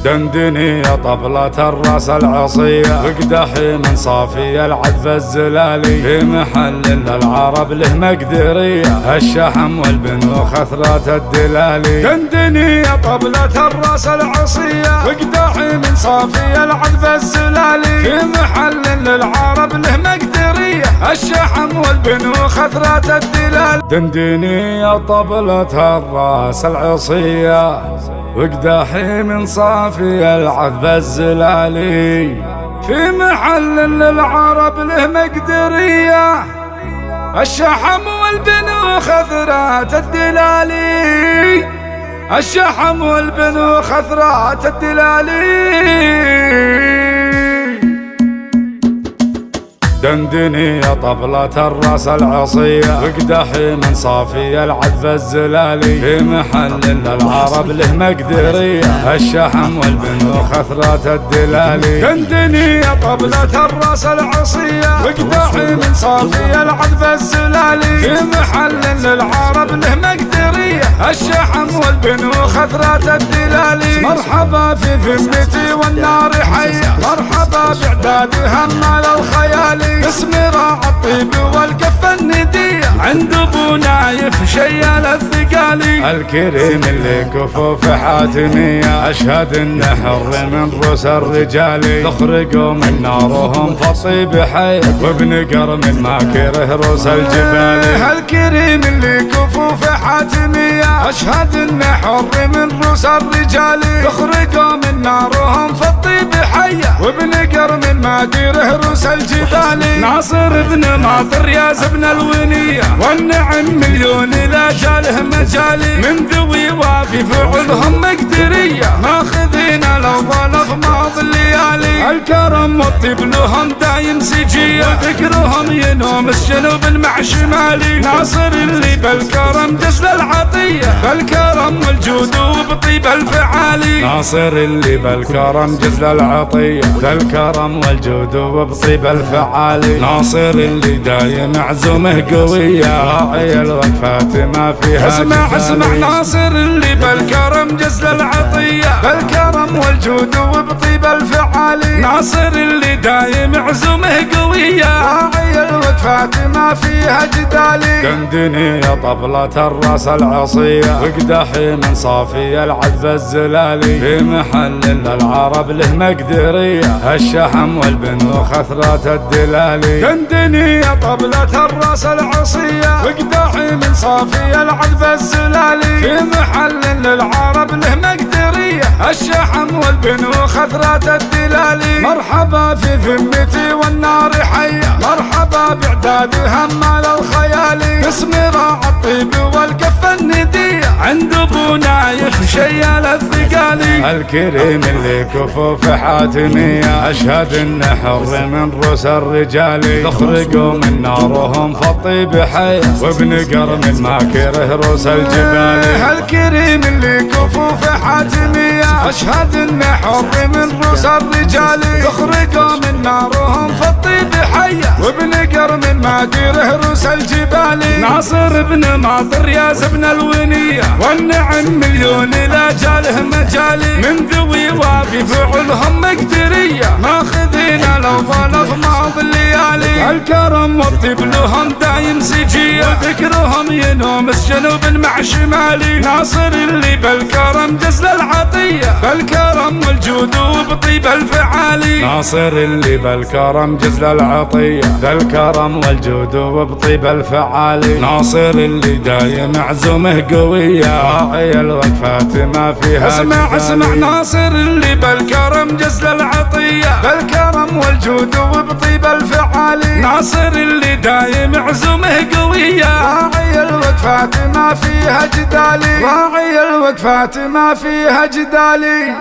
دندني يا طبلة الراس العصية وقدحي من صافي العذب الزلالي في محل للعرب له مقدرية الشحم والبنو خثرات الدلالي. دندني يا طبلة الراس العصية وقدحي من صافي العذب الزلالي في محل للعرب له مقدرية الشحم والبنو خثرات الدلالي. دندني يا طبلة الراس العصية وقداحي من صافي العذب الزلالي في محل للعرب له مقدرية الشحم والبنو خثرات الدلالي. الشحم والبنو خثرات الدلالي. دندني يا طبلة الراس العصية وقدحي من صافي العذب الزلالي في محل للعرب له مقدرية الشحم والبنو خثرات الدلالي. دندني يا طبلة الراس العصية وقدحي من صافي العذب الزلالي في محل للعرب له مقدرية الشحم والبنو خثرات الدلالي. مرحبا في ذمتي والنار حية مرحبا بعداد همال الخيالي اسم راع الطيب والكف الندية عند ابو نايف شيال الثقالي. الكريم اللي كفوف حاتمية اشهد انه حر من روس الرجال تخرجوا من نارهم فالطيب حي وبنقر من ماكره روس الجبال. الكريم اللي كفوف حاتمية اشهد انه حر من روس الرجال تخرجوا من نارهم فالطيب حي وبنقر من ماكره روس الجبال. ناصر بن ماطر يا زبن الونية والنعم مليون لا جاله مجالي من ذوي وافي فعلهم مقدرية ماخذين الأوضال أغماض الليالي. الكرم والطيب لهم دايم سجية ذكرهم ينوم الجنوب مع شمالي. ناصر اللي بالكرم جزل العطية بالكرم والجود وبطيب الفعالي. ناصر اللي بالكرم جزل العطية بالكرم والجود وبطيب الفعالي. ناصر اللي دايم عزومه قوية راعي الوقفات ما فيها اسمع ناصر اللي بالكرم جزل العطية بالكرم والجود وبطيب الفعالي. ناصر اللي دايم عزومه قوية راعي الوقفات ما فيها جدالي. دندني يا طبلة الراس العصية وقدحي من صافي العذب الزلالي في محل للعرب له مقدرية الشحم والبنو خثرات الدلالي. دندني يا طبلة الراس العصية وقداحي من صافي العذب الزلالي في محل للعرب له مقدرية الشحم والبنو خثرات الدلالي. مرحبا في ذمتي والنار حية مرحبا بعداد همال الخيالي اسم راع الطيب والكف الندية عند ابو نايف شيال الثقالي. الكريم اللي كفوف حاتمية اشهد انه حر من روس الرجال تخرجوا من نارهم فالطيب حي وبنقر من ماكره روس الجبال. الكريم اللي كفوف حاتمية اشهد انه حر من روس الرجال تخرجوا من نارهم فالطيب حي وبنقر من ماكره روس الجبال. ناصر بن ماطر يا زبن الونية والنعم مليون لا جاله مجالي من ذوي وافي فعلهم مقدرية ماخذين الأوضال أغماض الليالي. الكرم والطيب لهم دايم سجية ذكرهم ينوم الجنوب مع شمالي. ناصر اللي بالكرم جزل العطية بالكرم والجود وبطيب الفعالي. ناصر اللي بالكرم جزل العطية بالكرم والجود وبطيب الفعالي. ناصر اللي دايم عزومه قوية راعي الوقفات ما فيها اسمع ناصر اللي بالكرم جزل العطية بالكرم والجود وبطيب الفعالي. ناصر اللي دايم عزومه قوية راعي الوقفات ما فيها جدالي راعي الوقفات ما فيها جدالي.